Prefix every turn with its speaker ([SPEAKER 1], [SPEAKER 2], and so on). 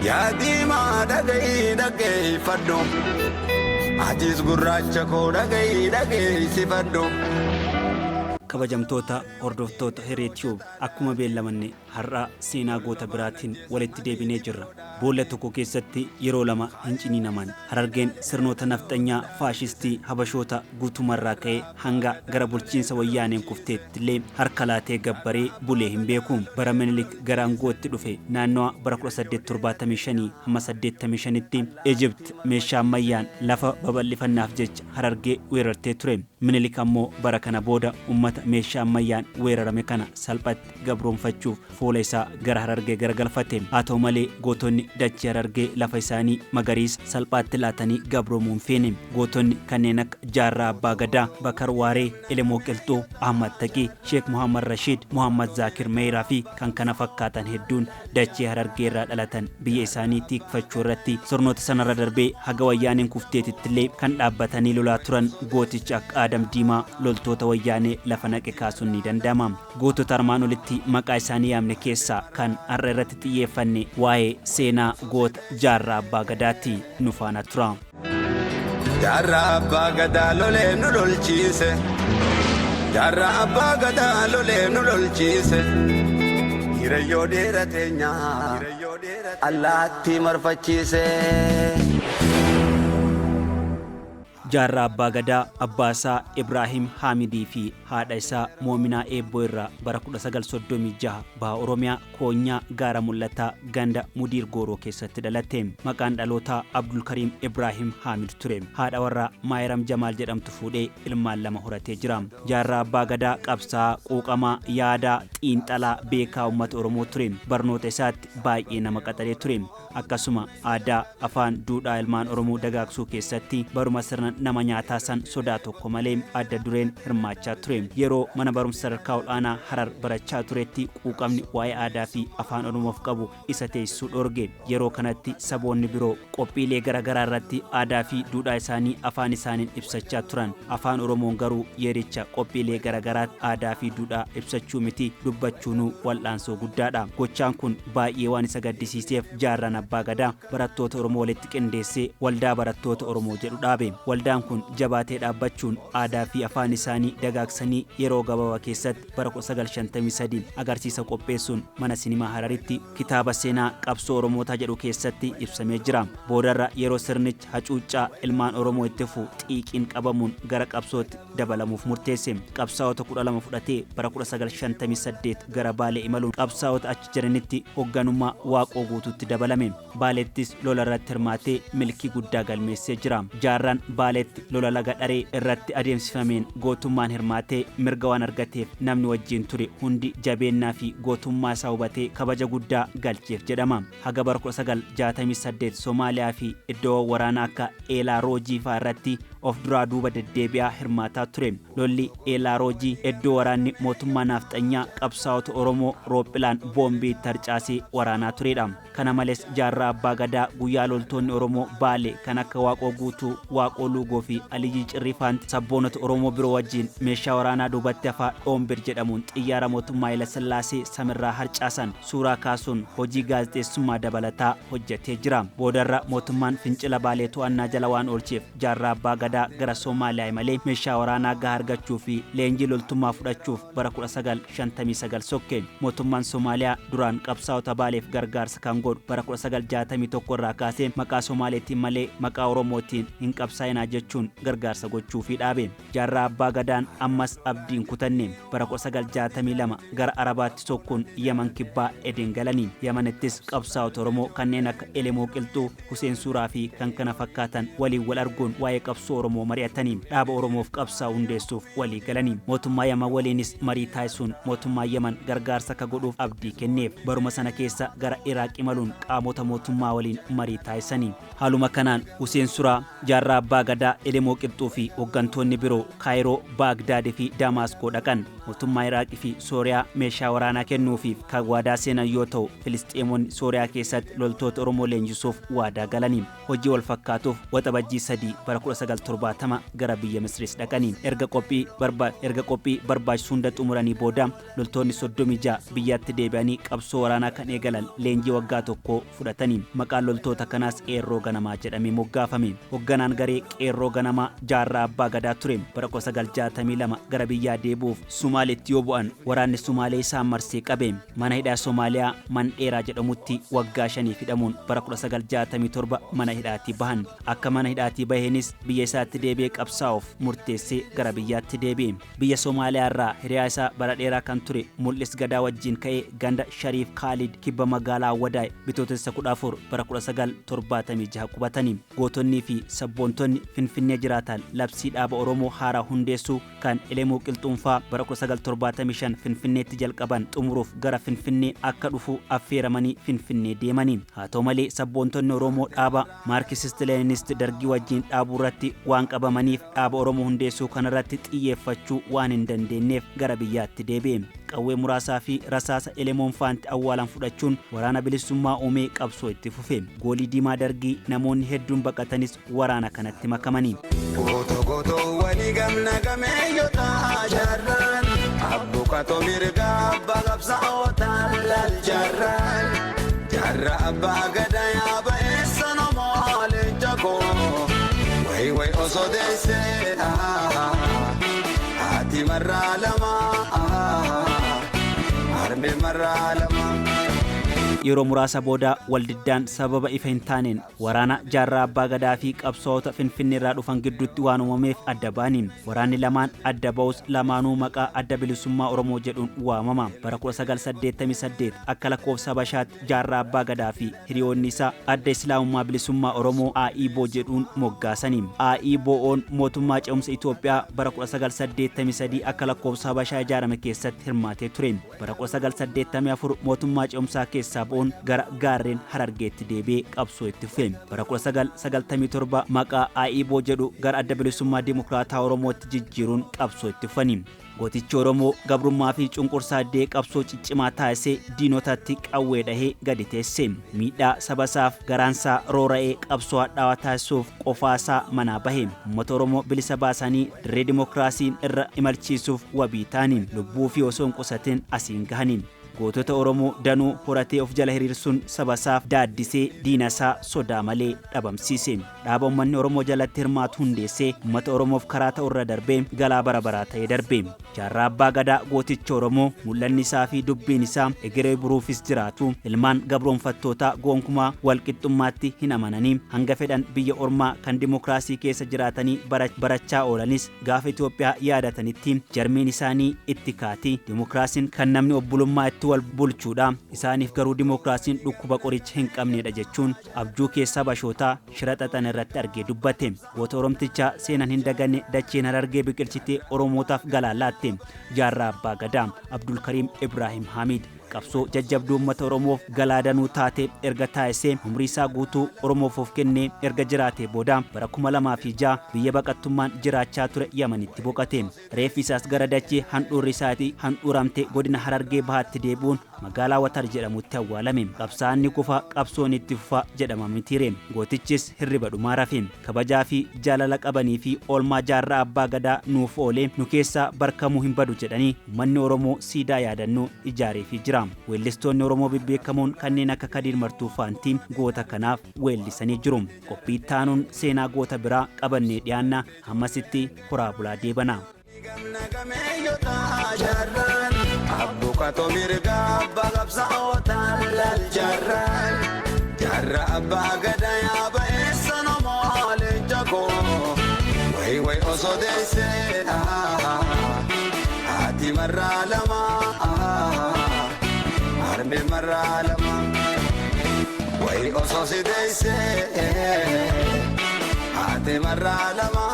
[SPEAKER 1] yaa diimaa dhaggeeffadhu atis gurraacha koo dhageessifadhu.
[SPEAKER 2] kabajamtoota hordoftoota Hereetiyoob akkuma beellamanne har'a seenaa goota biraatiin walitti deebinee jirra. Boolla tokko keessatti yeroo lama hin ciniinaman Harargeen sirnoota nafxanyaa faashistii habashoota guutumarraa ka'ee hanga gara bulchiinsa wayyaaneen kufteetti illee harka laatee gabbaree bulee hin beeku. Bara Minilik gara aangootti dhufe naannawa bara 1875 hamma 85tti Ejipt meeshaa ammayyaan lafa babal'ifannaaf jecha Harargee weerartee ture. Minilik ammoo bara kana booda ummata meeshaa ammayyaan weerarame kana salphatti gabroonfachuuf fuula isaa gara Harargee garagalfate. Haa ta'u malee gootonni dachee Harargee lafa isaanii magariisa salphaatti laatanii gabroomuun feene. Gootonni kanneen akka Jaarraa Abbaa Gadaa, Bakar Waaree, Elemoo Qilxuu, Ahmad Taqii, Sheek Muhammad Rashid, Muhammad Zaakir Meeraa fi kan kana fakkaatan hedduun dachee Harargee irraa dhalatan biyya isaanii tiikfachuu irratti sirnoota sanarra darbee haga wayyaaneen kufteetitti illee kan dhaabbatanii lolaa turan gooticha akka Adam Diimaa loltoota wayyaanee lafa naqe kaasuun ni danda'ama. Gootota armaan olitti maqaa isaanii yaamne keessaa kan har'a irratti xiyyeeffanne waa'ee seenaa goota Jaarraa Abbaa Gadaatti nu faana tura.
[SPEAKER 1] Jaarraa Abbaa Gadaa lolee nu lolchiise. Jaarraa Abbaa Gadaa lolee nu lolchiise. Hirayyoo dheeratee nyaa allaatti marfachiise.
[SPEAKER 2] Jaarraa Abbaa Gadaa abbaa isaa Ibraahim Hamidii fi haadha isaa Moominaa Eebboo irraa bara 1936 baha Oromiyaa Koonyaa Gaara Mul'ataa ganda Mudiir Gooroo keessatti dhalate. Maqaan dhalootaa Abdul Kariim Ibraahim Hamid ture. Haadha warraa Maayiram Jamaal jedhamtu fuudhee ilmaan lama horatee jira. Jaarraa Abbaa Gadaa qabsaa'aa, quuqamaa, yaadaa, xiinxalaa beekaa uummata Oromoo ture. Barnoota isaatti baay'ee nama qaxaree ture. Akkasuma aadaa, afaan, duudhaa ilmaan Oromoo dagaagsuu keessatti baruma sirna nama nyaataa san sodaa tokko malee adda dureen hirmaachaa ture. Yeroo mana barumsa sadarkaa olaanaa Harar barachaa turetti quuqamni waa'ee aadaa fi afaan Oromoof qabu isa teessisuu dhorge. Yeroo kanatti saboonni biroo qophiilee garaagaraa irratti aadaa fi duudhaa isaanii afaan isaaniin ibsachaa turan. Afaan Oromoon garuu yeericha qophiilee garaagaraatti aadaa fi duudhaa ibsachuu miti dubbachuunuu wal'aansoo guddaadha. Gochaan kun baay'ee waan isa gaddisiiseef Jaarraan Abbaa Gadaa barattoota Oromoo walitti qindeessee waldaa barattoota Oromoo jedhu dhaabe. Waldaan kun jabaatee dhaabbachuun aadaa fi afaan isaanii dagaagsanii yeroo gabaabaa keessatti bara 1953 agarsiisa qopheessuun mana sinimaa Hararitti kitaaba seenaa qabsoo Oromootaa jedhu keessatti ibsamee jira. Boodarra yeroo sirnichi hacuuccaa ilmaan Oromoo itti fufu xiiqiin qabamuun gara qabsootti dabalamuuf murteesse. Qabsaa'ota 12 fudhatee bara 1958 gara Baalee imaluun qabsaa'ota achi jiranitti hoogganummaa waaqoo guutuutti dabalame. Baaleettis lola irratti hirmaatee milkii guddaa galmeessee jira. Jaarraan Baaleetti lola laga dharee irratti adeemsifameen gootummaan hirmaatee mirga waan argateef namni wajjin ture hundi jabeennaa fi gootummaa isaa hubatee kabaja guddaa galcheef jedhama. Haga bara 1968 Somaaliyaa fi iddoo waraanaa akka Eelaa Roojii fa'aa irratti of duraa duuba deddeebi'aa hirmaataa ture. Lolli Eelaa Roojii iddoo waraanni mootummaa nafxanyaa qabsaa'ota Oromoo roophilaan boombii tarcaasee waraanaa turedha. Kana malees Jaarraa Abbaa Gadaa guyyaa loltoonni Oromoo Baalee kan akka Waaqoo Guutuu, Waaqoo Luugoo fi Aliyyi Cirrifaan sabboonota Oromoo biroo wajjin meeshaa waraanaa duubatti hafaa Dhoombir jedhamuun xiyyaara mootummaa Haayile Sillaasee samirraa harcaasan suuraa kaasuun hojii gaazexeessummaa dabalataa hojjetee jira. Boodarra mootummaan fincila Baalee to'annaa jala waan oolcheef Jaarraa Abbaa Gadaa gara Somaaliyaa imalee meeshaa waraanaa gahaa argachuu fi leenjii loltummaa fudhachuuf bara 1959 sokke. Mootummaan Somaaliyaa duraan qabsaa'ota Baaleef gargaarsa kan godhu bara 1961 irraa kaasee maqaa Somaaleetiin malee maqaa Oromootiin hin qabsaa'inaa jechuun gargaarsa gochuufii dhaabe. Jaarraa Abbaa Gadaan ammas abdiin kutanne bara 1962 gara Arabaatti sokkuun Yaman kibbaa Eden galanii. Yamanittis qabsaa'ota Oromoo kanneen akka Elemoo Qilxuu, Huseen Suuraa fi kan kana fakkaatan waliin wal arguun waa'ee qabsoo Oromoo mari'atanii dhaaba Oromoof qabsaa'uu hundeessuuf walii galanii. Mootummaa Yaman waliinis marii taasisuun mootummaa Yaman gargaarsa akka godhuuf abdii kenneef. Baruma sana keessa gara Iraaq imaluun qaamota mootummaa waliin marii taasisanii. Haaluma kanaan Huseen Suuraa, Jaarraa Abbaa Gadaa, Elemoo Qilxuu fi hooggantoonni biroo Kaayiroo, Baagdaad fi Damaskoo dhaqan. Mootummaa Iraaqii fi Sooriyaa meeshaa waraanaa kennuufiif kan waadaa seenan yoo ta'u, Filisxeemonni Sooriyaa keessatti loltoota Oromoo leenjisuuf waadaa galanii. Hojii wal fakkaatuuf waxabajjii 3 bara 1970 gara biyya Misriis dhaqanii. erga qophii barbaachisu hunda xumuranii booda loltoonni 36 biyyatti deebi'anii qabsoo waraanaa kan eegalan leenjii waggaa tokko fudhatanii maqaan loltoota kanaas qeerroo ganamaa jedhamee moggaafame. Hoogganaan garee qeerroo ganamaa Jaarraa Abbaa Gadaa ture bara 1962 gara biyyaa deebuuf Sumaaleetti yoo bu'an waraanni Sumaalee isaan marsee qabe. Mana hidhaa Somaaliyaa Mandheeraa jedhamutti waggaa 5 hidhamuun bara 1967 mana hidhaatii bahan. Akka mana hidhaatii baheenis biyya isaatti deebi'ee qabsaa'uuf murteessee gara biyyaatti deebi'e. Biyya Somaaliyaa irraa hiriyaa isaa bara dheeraa kan ture Mul'is Gadaa wajjin ka'ee ganda Shariif Khalid kibba magaalaa Wadaay bitootessa 14 bara 1976 qubatanii. Gootonnii fi sabboontonni Finfinnee jiraatan labsii dhaaba Oromoo haaraa hundeessuu kan Elemuu Qilxuunfaa bara 1975 Finfinneetti jalqaban xumuruuf gara Finfinnee akka dhufu affeeramanii Finfinnee deemanii. Haa ta'u malee sabboontonni Oromoo dhaaba Maarkisist Leeninist dargii wajjin dhaabuu irratti waan qabamaniif dhaaba Oromoo hundeessuu kanarratti xiyyeeffachuu waan hin dandeenyeef gara biyyaatti deebi'e. Qawwee muraasaa fi rasaasa Elemoon faanti awwaalan fudhachuun waraana bilisummaa uumee qabsoo itti fufe. Goolii diimaa dargii namoonni hedduun baqatanis waraana kanatti makamanii.
[SPEAKER 1] Gootoo walii gamna gameeyyota jaarraan abbuqatoo mirgaa abbaa qabsaa'ota lal jaarraan jaarraa abbaa gadaa yaaba eessa namaa leenca koo way osoo deessee haati marraa lama harmee marraa lama.
[SPEAKER 2] Yeroo muraasa booda waldiddaan sababa ifa hin taaneen waraana Jaarraa Abbaa Gadaa fi qabsaa'ota Finfinnee irraa dhufan gidduutti waan uumameef adda ba'aniin waraanni lamaan adda ba'us lamaanuu maqaa Adda Bilisummaa Oromoo jedhuun waamama. Bara 1988 akka lakkoofsa Habashaatti Jaarraa Abbaa Gadaa fi hiriyoonni isaa Adda Islaamummaa Bilisummaa Oromoo AIBO jedhuun moggaasanii. AIBO'n mootummaa ce'umsa Itoophiyaa bara 1983 akka lakkoofsa Habashaa ijaarame keessatti hirmaatee ture. Bara 1984 mootummaa ce'umsaa keessaa gara gaarreen Harargeetti deebi'ee qabsoo itti fufe. Bara 1997 maqaa AIBO jedhu gara Adda Bilisummaa Dimokiraataa Oromootti jijjiiruun qabsoo itti fufanii. Gootichi Oromoo gabrummaa fi cunqursaa addee qabsoo ciccimaa taasisee diinotatti qawwee dhahee gadi teesse. Miidhaa sabasaaf garaansaa roora'ee qabsoo hadhaawaa taasisuuf qofaasaa manaa bahe. Uummata Oromoo bilisa baasanii dirree dimokiraasiin irra imalchiisuuf wabii ta'anii lubbuu fi osoo hin qusatin asiin gahanii. Gootota Oromoo danuu horatee of jala hiriirsuun sabasaaf daaddisee diinasaa sodaa malee dhabamsiise. Dhaaba uummanni Oromoo jalatti hirmaatu hundeessee uummata Oromoof karaa ta'u irra darbee galaa bara baraa ta'ee darbe. Jaarraa Abbaa Gadaa gooticha Oromoo mul'anni isaa fi dubbiin isaa egeree buruufis jiraatu ilmaan gabroonfattootaa gonkumaa walqixxummaatti hin amananii hanga fedhan biyya ormaa kan dimokiraasii keessa jiraatanii barachaa oolanis gaafa Itoophiyaa yaadatanitti jarmiin isaanii itti kaati. Dimokiraasiin kan namni obbolummaa itti wal bulchuudha. Isaaniif garuu dimokiraasiin dhukkuba qoricha hin qabneedha jechuun abjuu keessa bashootaa shira xaxan irratti argee dubbate. Goota Oromtichaa seenaan hin daganne dacheen Harargee biqilchitee Oromootaaf galaa laatte. Jaarraa Abbaa Gadaa Abdul Karim Ibrahim Hamid qabsoo jajjabduu uummata Oromoof galaa danuu taatee erga taasisee umrii isaa guutuu Oromoof of kennee erga jiraatee booda bara 2006 biyya baqattummaan jiraachaa ture Yamanitti boqate. Reeffi isaas gara dachee handhuurri isaatii handhuuramte godina Harargee bahaatti deebuun magaalaa Watar jedhamutti awwaalame. Qabsaa'onni kufa qabsoon itti fufa jedhama mitiire. Gootichis hirriba dhumaa rafe. Kabajaa fi jaalala qabanii fi oolmaa Jaarraa Abbaa Gadaa nuuf oolee nu keessaa barkamuu hin badu jedhanii uummanni Oromoo siidaa yaadannoo ijaaree fi jira. Weellistoonni Oromoo bebbeekamoon kanneen akka Kadiir Martuu faantiin goota kanaaf weellisanii jiru. Qophii taanuun seenaa goota biraa qabannee dhiyaanna hammasitti horaa bulaa deebana.
[SPEAKER 1] Abbuqatoo mirgaa abbaa qabsaa'ota lal jaarraan Jaarraa Abbaa Gadaa yaaba eessa namaa leenca koo way osoo deessee haati marraa lama harmee marraa lama way osoo si deessee haati marraa lama